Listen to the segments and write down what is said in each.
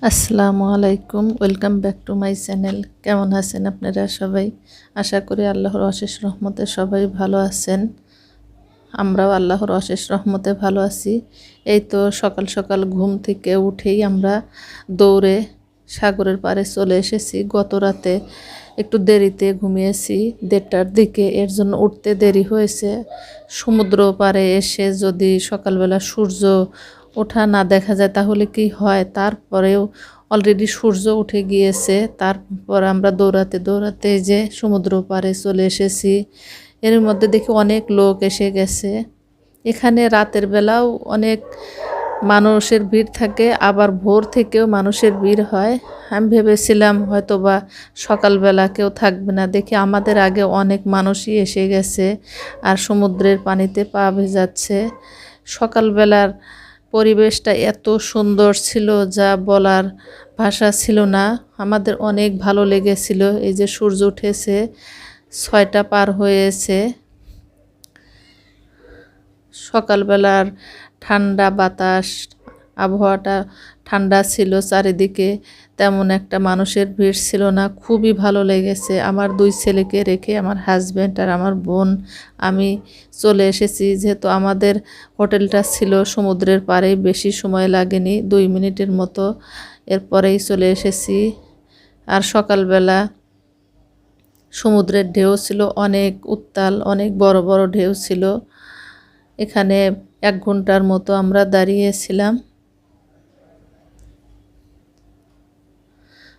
আসসালামু আলাইকুম, welcome back to my channel. কেমন আছেন আপনারা সবাই? আশা করি আল্লাহর অশেষ রহমতে সবাই ভালো আছেন। আমরাও আল্লাহর অশেষ রহমতে ভালো আছি। এই তো সকাল সকাল ঘুম থেকে উঠেই আমরা দৌড়ে সাগরের পাড়ে চলে এসেছি। গত রাতে একটু দেরিতে ঘুমিয়েছি 1:30টার দিকে, এর জন্য উঠতে দেরি হয়েছে। সমুদ্র পাড়ে এসে যদি সকালবেলা সূর্য ওঠা না দেখা যায় তাহলে কি হয়, তারপরেও অলরেডি সূর্য উঠে গিয়েছে। তারপর আমরা দৌড়াতে দৌড়াতে যে সমুদ্র পাড়ে চলে এসেছি। এর মধ্যে দেখি অনেক লোক এসে গেছে। এখানে রাতের বেলাও অনেক মানুষের ভিড় থাকে, আবার ভোর থেকেও মানুষের ভিড় হয়। আমি ভেবেছিলাম হয়তোবা সকালবেলা কেউ থাকবে না, দেখি আমাদের আগে অনেক মানুষই এসে গেছে আর সমুদ্রের পানিতে পা ভেজাচ্ছে। সকালবেলার পরিবেশটা এত সুন্দর ছিল যা বলার ভাষা ছিল না। আমাদের অনেক ভালো লেগেছিল। এই যে সূর্য উঠেছে, 6টা পার হয়েছে। সকালবেলার ঠান্ডা বাতাস, আবহাওয়াটা ঠান্ডা ছিল, চারিদিকে তেমন একটা মানুষের ভিড় ছিল না। খুবই ভালো লেগেছে। আমার 2 ছেলেকে রেখে আমার হাজব্যান্ড আর আমার বোন আমি চলে এসেছি। যেহেতু আমাদের হোটেলটা ছিল সমুদ্রের পাড়েই, বেশি সময় লাগেনি, 2 মিনিটের মতো, এরপরেই চলে এসেছি। আর সকালবেলা সমুদ্রের ঢেউ ছিল অনেক উত্তাল, অনেক বড় বড় ঢেউ ছিল। এখানে 1 ঘন্টার মতো আমরা দাঁড়িয়েছিলাম।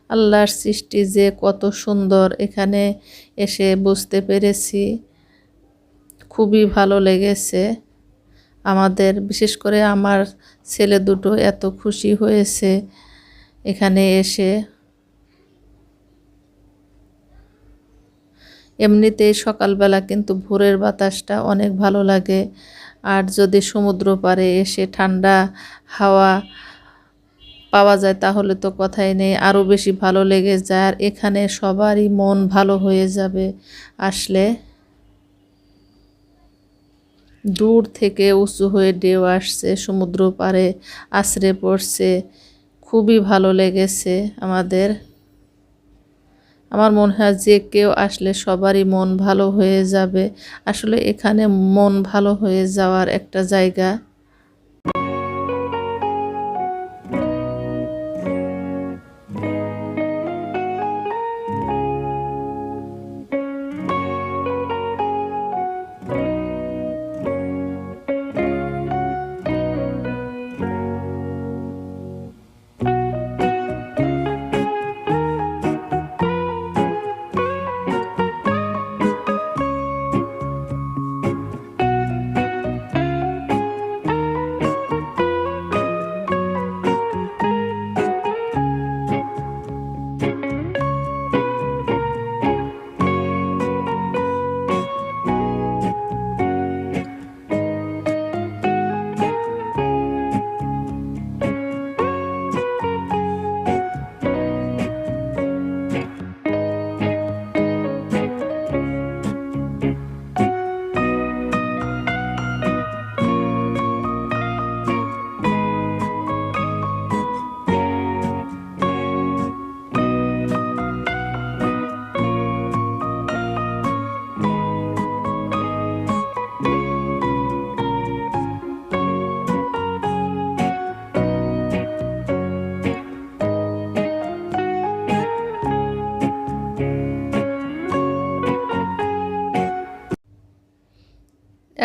আল্লাহর সৃষ্টি যে কত সুন্দর এখানে এসে বুঝতে পেরেছি। খুবই ভালো লেগেছে আমাদের, বিশেষ করে আমার ছেলে দুটো এত খুশি হয়েছে এখানে এসে। এমনিতেই সকালবেলা কিন্তু ভোরের বাতাসটা অনেক ভালো লাগে, আর যদি সমুদ্র পাড়ে এসে ঠান্ডা হাওয়া পাওয়া যায় তাহলে তো কথাই নেই, আরও বেশি ভালো লেগে যায়। আর এখানে সবারই মন ভালো হয়ে যাবে আসলে। দূর থেকে উঁচু হয়ে ঢেউ আসছে, সমুদ্র পাড়ে আছড়ে পড়ছে। খুবই ভালো লেগেছে আমাদের। আমার মনে হয় যে কেউ আসলে সবারই মন ভালো হয়ে যাবে। আসলে এখানে মন ভালো হয়ে যাওয়ার একটা জায়গা।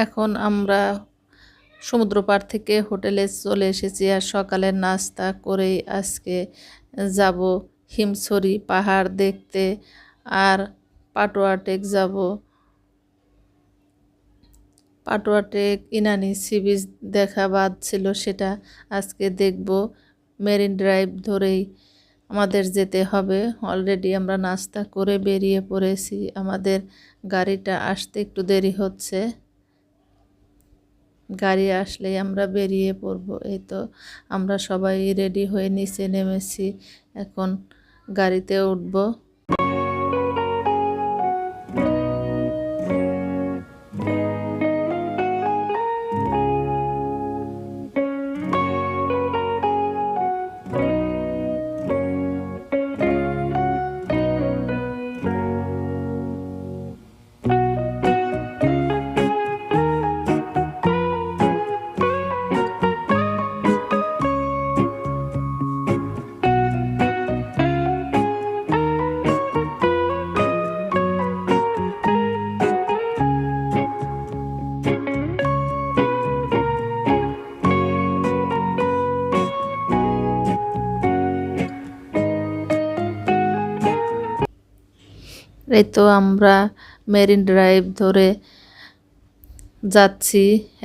এখন আমরা সমুদ্র পাড় থেকে হোটেলে চলে এসেছি, আর সকালের নাস্তা করেই আজকে যাব হিমছড়ি পাহাড় দেখতে, আর পাটোয়া টেক যাব। পাটোয়া টেক, ইনানি সি বিচ দেখা বাদ ছিল, সেটা আজকে দেখব। মেরিন ড্রাইভ ধরেই আমাদের যেতে হবে। অলরেডি আমরা নাস্তা করে বেরিয়ে পড়েছি। আমাদের গাড়িটা আসতে একটু দেরি হচ্ছে, গাড়ি আসলেই আমরা বেরিয়ে পড়ব। এই তো আমরা সবাই রেডি হয়ে নিচে নেমেছি, এখন গাড়িতে উঠব। এই তো আমরা মেরিন ড্রাইভ ধরে যাচ্ছি।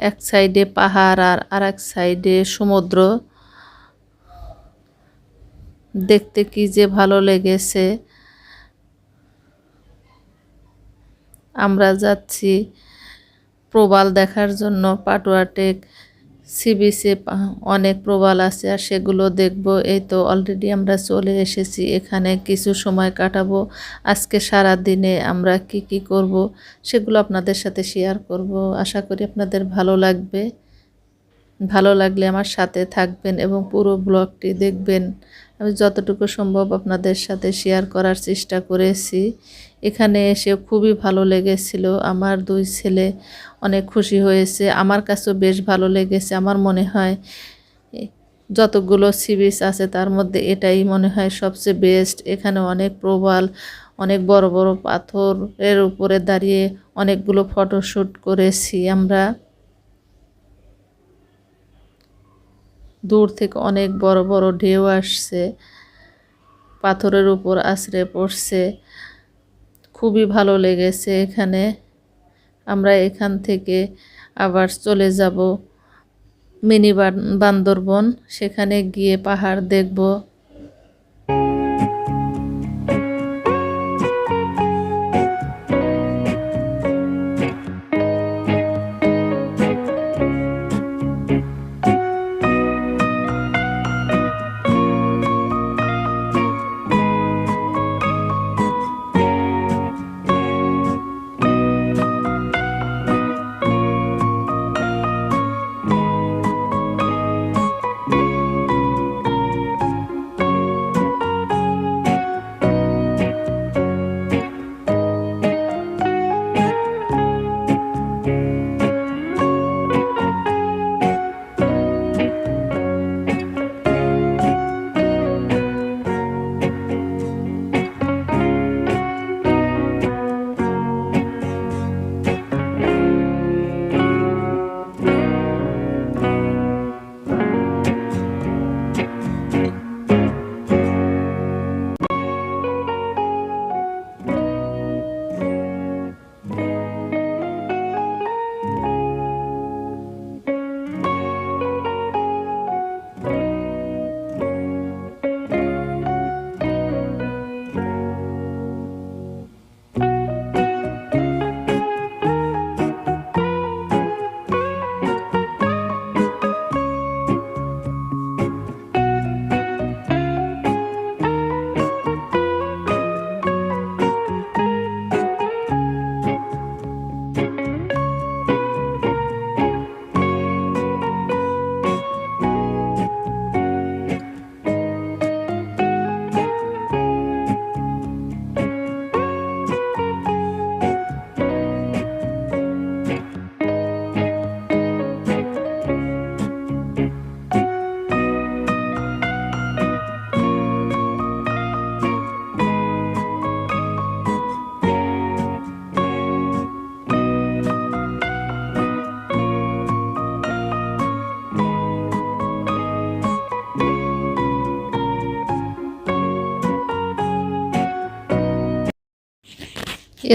এক সাইডে পাহাড় আর আরেক সাইডে সমুদ্র। দেখতে কি যে ভালো লেগেছে। আমরা যাচ্ছি প্রবাল দেখার জন্য। পাটুয়া টেক সি বিচে অনেক প্রবাল আছে আর সেগুলো দেখব। এই তো অলরেডি আমরা চলে এসেছি এখানে, কিছু সময় কাটাবো। আজকে সারা দিনে আমরা কি কি করব সেগুলো আপনাদের সাথে শেয়ার করব। আশা করি আপনাদের ভালো লাগবে। ভালো লাগলে আমার সাথে থাকবেন এবং পুরো ব্লগটি দেখবেন। আমি যতটুকু সম্ভব আপনাদের সাথে শেয়ার করার চেষ্টা করেছি। এখানে এসে খুবই ভালো লেগেছিল। আমার দুই ছেলে অনেক খুশি হয়েছে, আমার কাছেও বেশ ভালো লেগেছে। আমার মনে হয় যতগুলো সি বিচ আছে তার মধ্যে এটাই মনে হয় সবচেয়ে বেস্ট। এখানে অনেক প্রবাল, অনেক বড় বড় পাথরের উপরে দাঁড়িয়ে অনেকগুলো ফটোশ্যুট করেছি আমরা। দূর থেকে অনেক বড় বড় ঢেউ আসছে, পাথরের উপর আছড়ে পড়ছে। খুবই ভালো লেগেছে এখানে। আমরা এখান থেকে আবার চলে যাব মিনি বান্দরবন, সেখানে গিয়ে পাহাড় দেখব।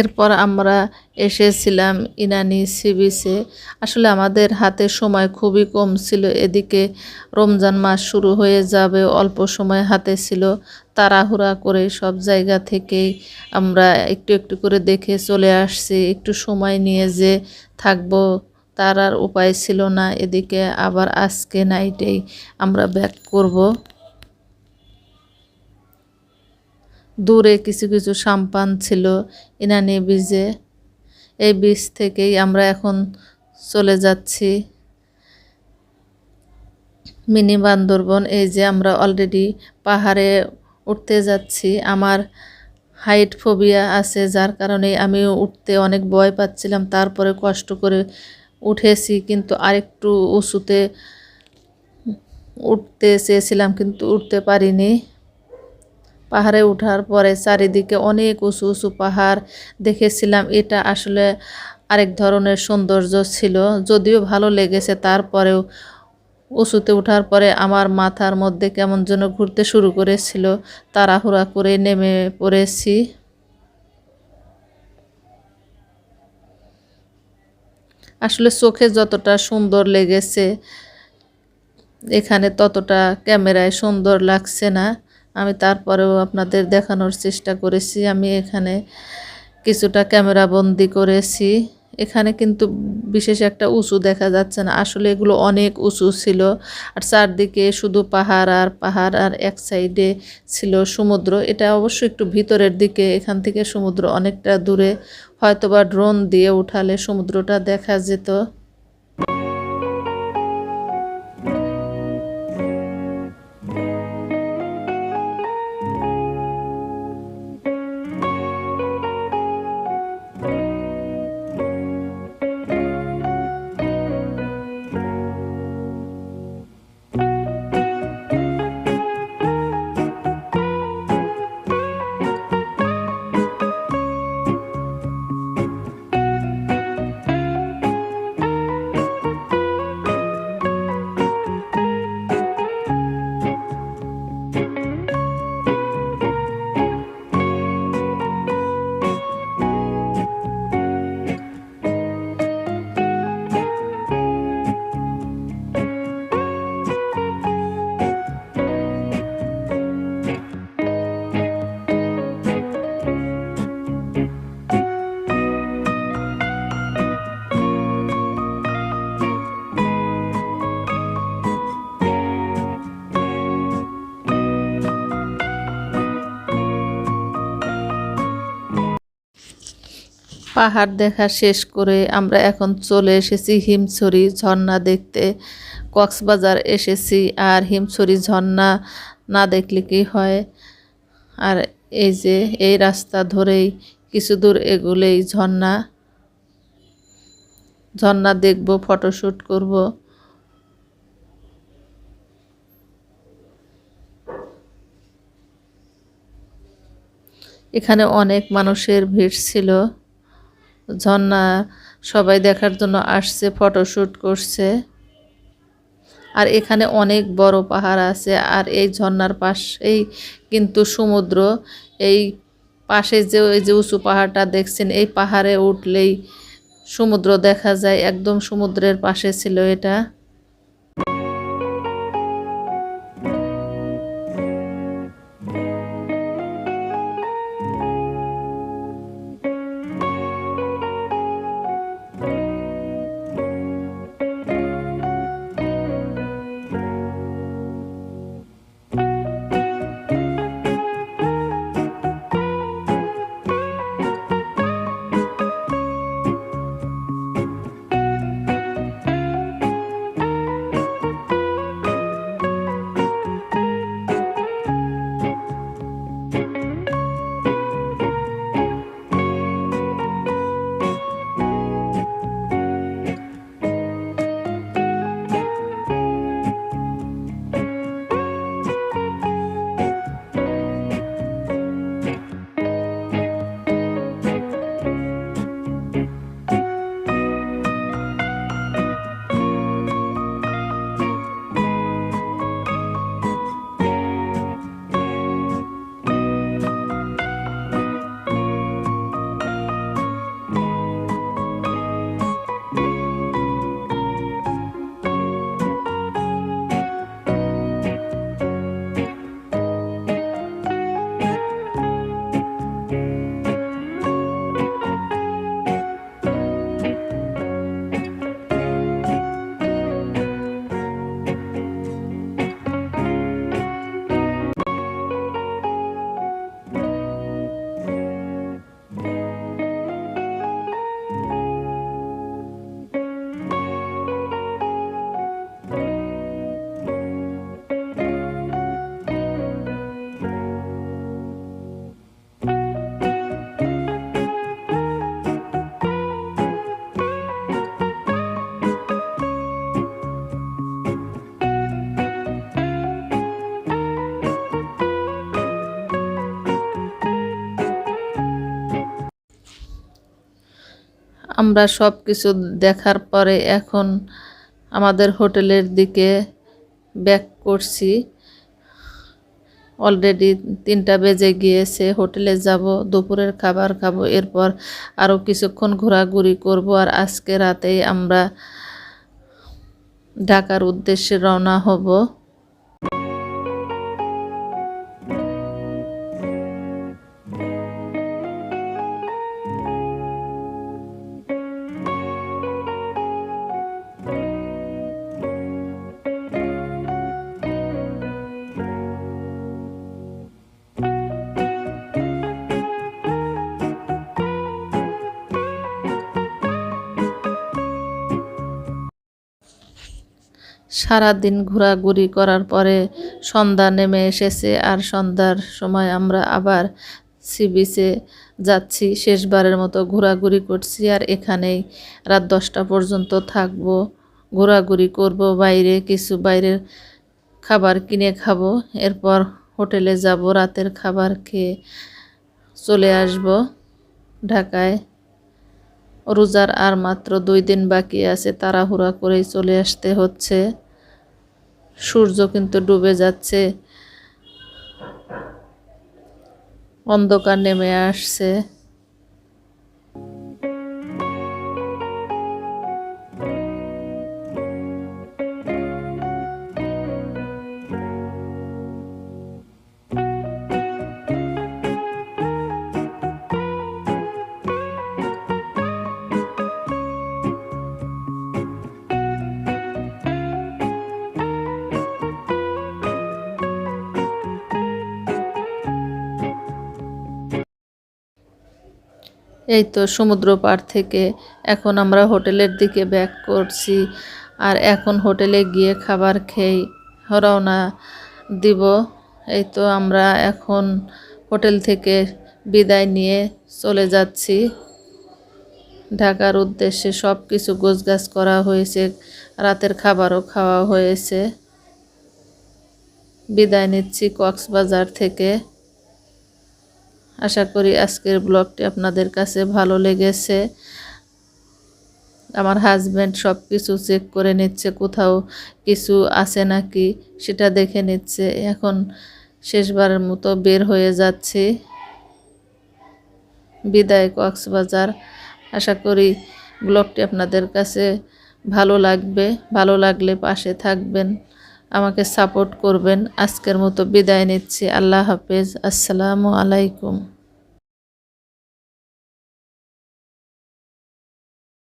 এরপর আমরা এসেছিলাম ইনানি সি বিচে। আসলে আমাদের হাতে সময় খুবই কম ছিল। এদিকে রমজান মাস শুরু হয়ে যাবে, অল্প সময় হাতে ছিল। তাড়াহুড়া করে সব জায়গা থেকেই আমরা একটু একটু করে দেখে চলে আসছি। একটু সময় নিয়ে যে থাকবো তার আর উপায় ছিল না। এদিকে আবার আজকে নাইটেই আমরা ব্যাক করব। দূরে কিছু কিছু সাম্পান ছিল ইনানি বীজে। এই বীজ থেকেই আমরা এখন চলে যাচ্ছি মিনি বান্দরবন। এই যে আমরা অলরেডি পাহাড়ে উঠতে যাচ্ছি। আমার হাইট ফোবিয়া আছে, যার কারণে আমি উঠতে অনেক ভয় পাচ্ছিলাম। তারপরে কষ্ট করে উঠেছি, কিন্তু আরেকটু উঁচুতে উঠতে চেয়েছিলাম কিন্তু উঠতে পারিনি। পাহাড়ে ওঠার পরে চারিদিকে অনেক উঁচু উঁচু পাহাড় দেখেছিলাম। এটা আসলে আরেক ধরনের সৌন্দর্য ছিল, যদিও ভালো লেগেছে। তারপরেও উঁচুতে ওঠার পরে আমার মাথার মধ্যে কেমন যেন ঘুরতে শুরু করেছিল। তাড়াহুড়া করে নেমে পড়েছি। আসলে চোখে যতটা সুন্দর লেগেছে এখানে ততটা ক্যামেরায় সুন্দর লাগছে না। আমি তারপরেও আপনাদের দেখানোর চেষ্টা করেছি। আমি এখানে কিছুটা ক্যামেরা বন্দি করেছি। এখানে কিন্তু বিশেষ একটা উঁচু দেখা যাচ্ছে না, আসলে এগুলো অনেক উঁচু ছিল। আর চারদিকে শুধু পাহাড় আর পাহাড়, আর এক সাইডে ছিল সমুদ্র। এটা অবশ্য একটু ভিতরের দিকে, এখান থেকে সমুদ্র অনেকটা দূরে। হয়তোবা ড্রোন দিয়ে উঠালে সমুদ্রটা দেখা যেত। পাহাড় দেখা শেষ করে আমরা এখন চলে এসেছি হিমছড়ি ঝর্ণা দেখতে। কক্সবাজার এসেছি, আর হিমছড়ি ঝর্ণা না দেখলে কি হয়। আর এই যে এই রাস্তা ধরেই কিছু দূর এগুলেই ঝর্ণা। ঝর্ণা দেখব, ফটোশ্যুট করব। এখানে অনেক মানুষের ভিড় ছিল। ঝর্ণা সবাই দেখার জন্য আসছে, ফটোশ্যুট করছে। আর এখানে অনেক বড় পাহাড় আছে, আর এই ঝর্ণার পাশেই কিন্তু সমুদ্র। এই পাশে যে ওই যে উঁচু পাহাড়টা দেখছেন, এই পাহাড়ে উঠলেই সমুদ্র দেখা যায়। একদম সমুদ্রের পাশে ছিল এটা। আমরা সব কিছু দেখার পরে এখন আমাদের হোটেলের দিকে ব্যাক করছি। অলরেডি 3টা বেজে গিয়েছে। হোটেলে যাব, দুপুরের খাবার খাবো, এরপর আরও কিছুক্ষণ ঘোরাঘুরি করব। আর আজকে রাতেই আমরা ঢাকার উদ্দেশ্যে রওনা হব। সারাদিন ঘোরাঘুরি করার পরে সন্ধ্যা নেমে এসেছে। আর সন্ধ্যার সময় আমরা আবার সি বিচে যাচ্ছি, শেষবারের মতো ঘোরাঘুরি করছি। আর এখানেই রাত 10টা পর্যন্ত থাকবো, ঘোরাঘুরি করব, বাইরে কিছু বাইরের খাবার কিনে খাবো, এরপর হোটেলে যাব, রাতের খাবার খেয়ে চলে আসব ঢাকায়। রোজার আর মাত্র 2 দিন বাকি আছে, তাড়াহুড়া করেই চলে আসতে হচ্ছে। সূর্য কিন্তু ডুবে যাচ্ছে, অন্ধকার নেমে আসছে। এই তো সমুদ্র পাড় থেকে এখন আমরা হোটেলের দিকে ব্যাক করছি। আর এখন হোটেলে গিয়ে খাবার খেয়ে রওনা দিব। এই তো আমরা এখন হোটেল থেকে বিদায় নিয়ে চলে যাচ্ছি ঢাকার উদ্দেশ্যে। সব কিছু গোছগাছ করা হয়েছে, রাতের খাবারও খাওয়া হয়েছে। বিদায় নিচ্ছি কক্সবাজার থেকে। আশা করি আজকের ব্লগটি আপনাদের কাছে ভালো লেগেছে। আমার হাজব্যান্ড সব কিছু চেক করে নিচ্ছে, কোথাও কিছু আছে নাকি সেটা দেখে নিচ্ছে। এখন শেষবারের মতো বের হয়ে যাচ্ছি, বিদায় কক্সবাজার। আশা করি ব্লগটি আপনাদের কাছে ভালো লাগবে। ভালো লাগলে পাশে থাকবেন, আমাকে সাপোর্ট করবেন। আজকের মতো বিদায় নিচ্ছি। আল্লাহ হাফেজ, আসসালামু আলাইকুম।